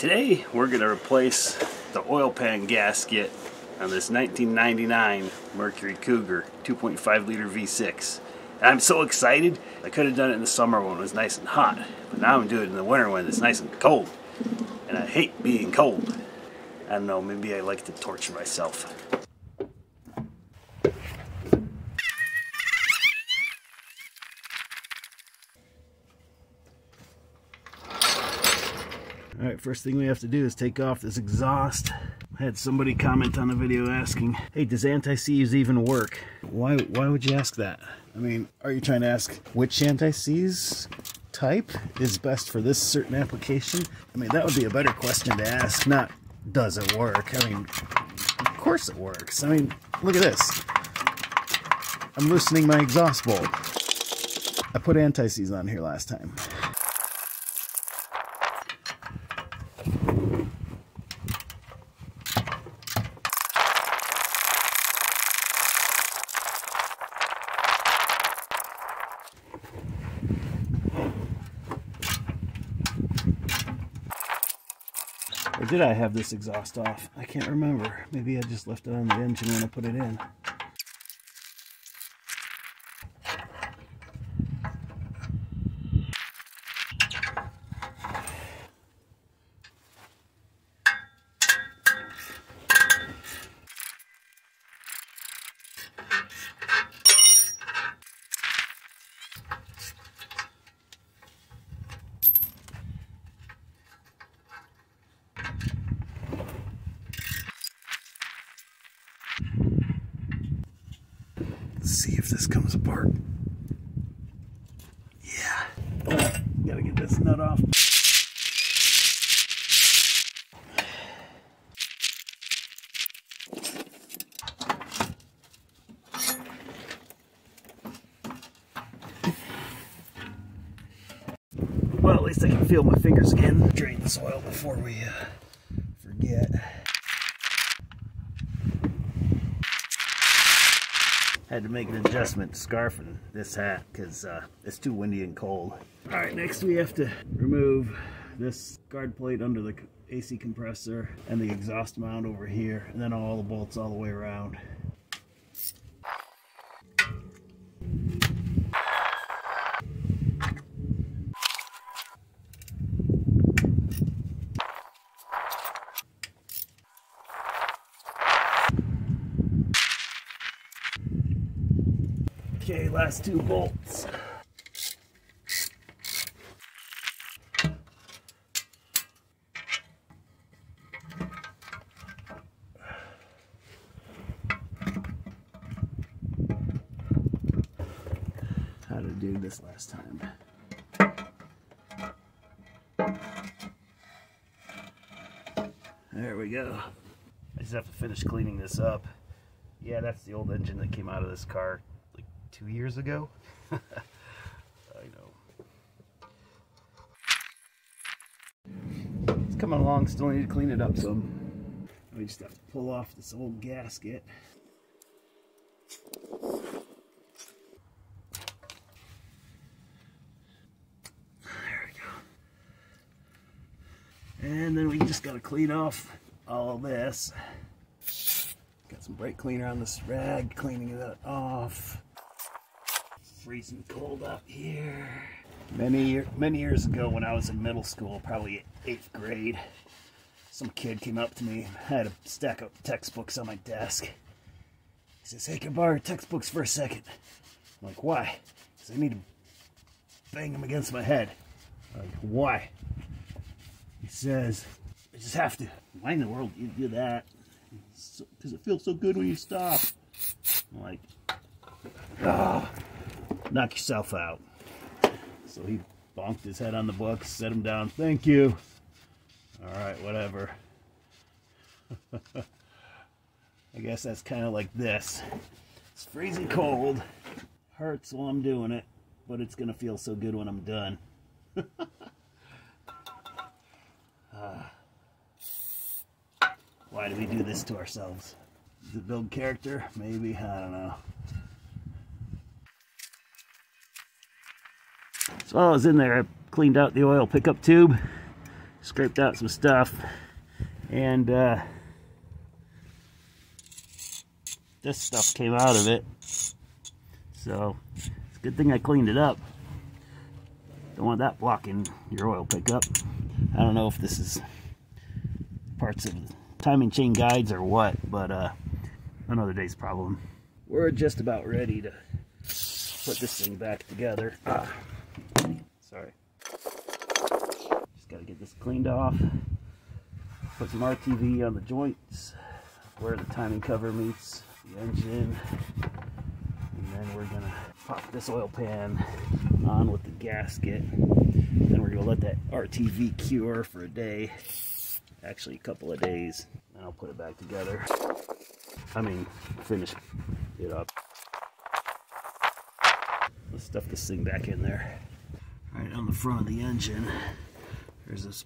Today we're going to replace the oil pan gasket on this 1999 Mercury Cougar 2.5 liter V6. And I'm so excited. I could have done it in the summer when it was nice and hot, but now I'm doing it in the winter when it's nice and cold. And I hate being cold. I don't know, maybe I like to torture myself. Alright, first thing we have to do is take off this exhaust. I had somebody comment on the video asking, hey, does anti-seize even work? Why would you ask that? I mean, are you trying to ask which anti-seize type is best for this certain application? I mean, that would be a better question to ask, not does it work? I mean, of course it works. I mean, look at this. I'm loosening my exhaust bolt. I put anti-seize on here last time. Or did I have this exhaust off? I can't remember. Maybe I just left it on the engine when I put it in. Let's see if this comes apart. Yeah. Gotta get this nut off. Well, at least I can feel my fingers again. Drain this oil before we forget. Had to make an adjustment to scarfing this hat because it's too windy and cold. Alright, next we have to remove this guard plate under the AC compressor and the exhaust mount over here, and then all the bolts all the way around. Okay, last two bolts. How to do this last time. There we go. I just have to finish cleaning this up. Yeah, that's the old engine that came out of this car 2 years ago. I know. It's coming along, still need to clean it up some. We just have to pull off this old gasket. There we go. And then we just got to clean off all of this. Got some brake cleaner on this rag, cleaning it off. Freezing cold out here. Many years ago when I was in middle school, probably 8th grade, some kid came up to me, had a stack of textbooks on my desk. He says, hey, can I borrow your textbooks for a second? I'm like, why? Because I need to bang them against my head. I'm like, why? He says, I just have to. Why in the world do you do that? Because it feels so good when you stop. I'm like, ah. Knock yourself out. So he bonked his head on the book, set him down. Thank you. Alright, whatever. I guess that's kind of like this. It's freezing cold. Hurts while I'm doing it, but it's going to feel so good when I'm done. Why do we do this to ourselves? Does it build character? Maybe. I don't know. So while I was in there, I cleaned out the oil pickup tube. scraped out some stuff, and this stuff came out of it. So it's a good thing I cleaned it up. Don't want that blocking your oil pickup. I don't know if this is parts of timing chain guides or what, but another day's problem. We're just about ready to put this thing back together. Sorry. Just gotta get this cleaned off. Put some RTV on the joints where the timing cover meets the engine. And then we're gonna pop this oil pan on with the gasket. Then we're gonna let that RTV cure for a day. Actually a couple of days. And I'll put it back together. I mean, finish it up. Let's stuff this thing back in there. Right on the front of the engine, there's this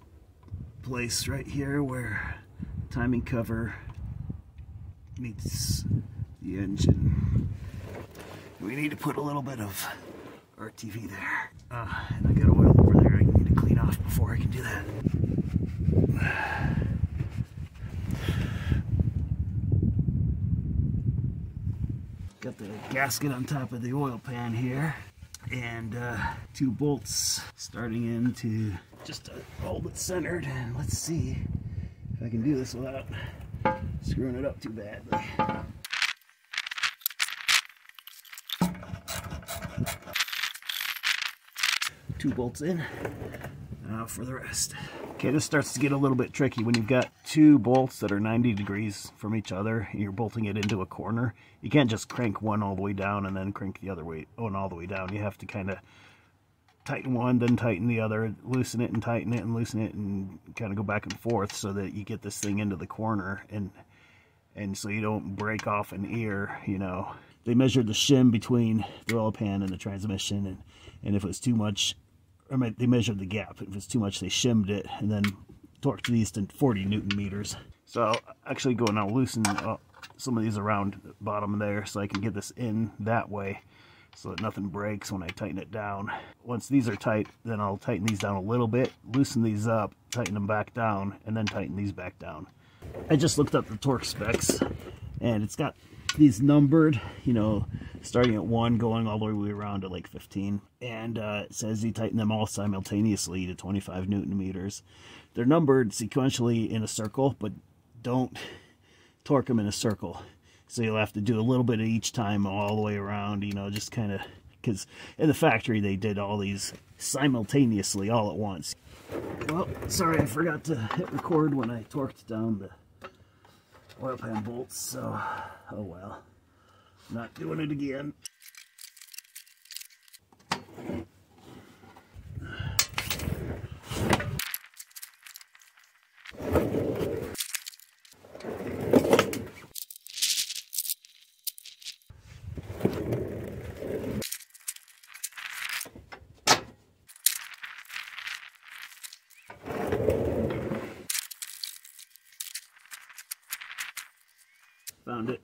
place right here where the timing cover meets the engine. We need to put a little bit of RTV there. And I got oil over there I need to clean off before I can do that. Got the gasket on top of the oil pan here, and 2 bolts starting into just to hold it centered. And let's see if I can do this without screwing it up too badly. Two bolts in. Now for the rest. Okay, this starts to get a little bit tricky when you've got 2 bolts that are 90 degrees from each other and you're bolting it into a corner. You can't just crank one all the way down and then crank the other one all the way down. You have to kind of tighten one, then tighten the other, loosen it and tighten it and loosen it, and kind of go back and forth so that you get this thing into the corner, and so you don't break off an ear, you know. They measured the shim between the oil pan and the transmission, and if it was too much, they measured the gap. If it's too much, they shimmed it and then torqued these to 40 Newton meters. So I'll actually go and I'll loosen some of these around the bottom there so I can get this in that way so that nothing breaks when I tighten it down. Once these are tight, then I'll tighten these down a little bit, loosen these up, tighten them back down, and then tighten these back down. I just looked up the torque specs, and it's got these numbered, you know, starting at 1 going all the way around to like 15, and it says you tighten them all simultaneously to 25 Newton meters. They're numbered sequentially in a circle, but don't torque them in a circle, so you'll have to do a little bit of each time all the way around, you know, just kind of, because in the factory they did all these simultaneously all at once. Well, sorry, I forgot to hit record when I torqued down the oil pan bolts, so oh well, not doing it again. Found it.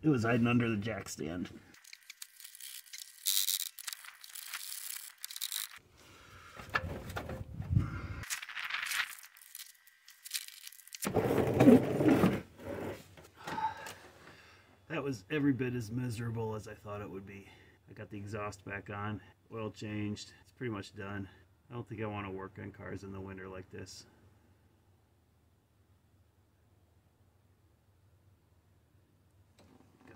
It was hiding under the jack stand. That was every bit as miserable as I thought it would be. I got the exhaust back on, oil changed. It's pretty much done. I don't think I want to work on cars in the winter like this.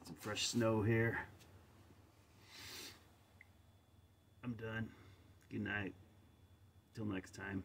Some fresh snow here. I'm done. Good night. Till next time.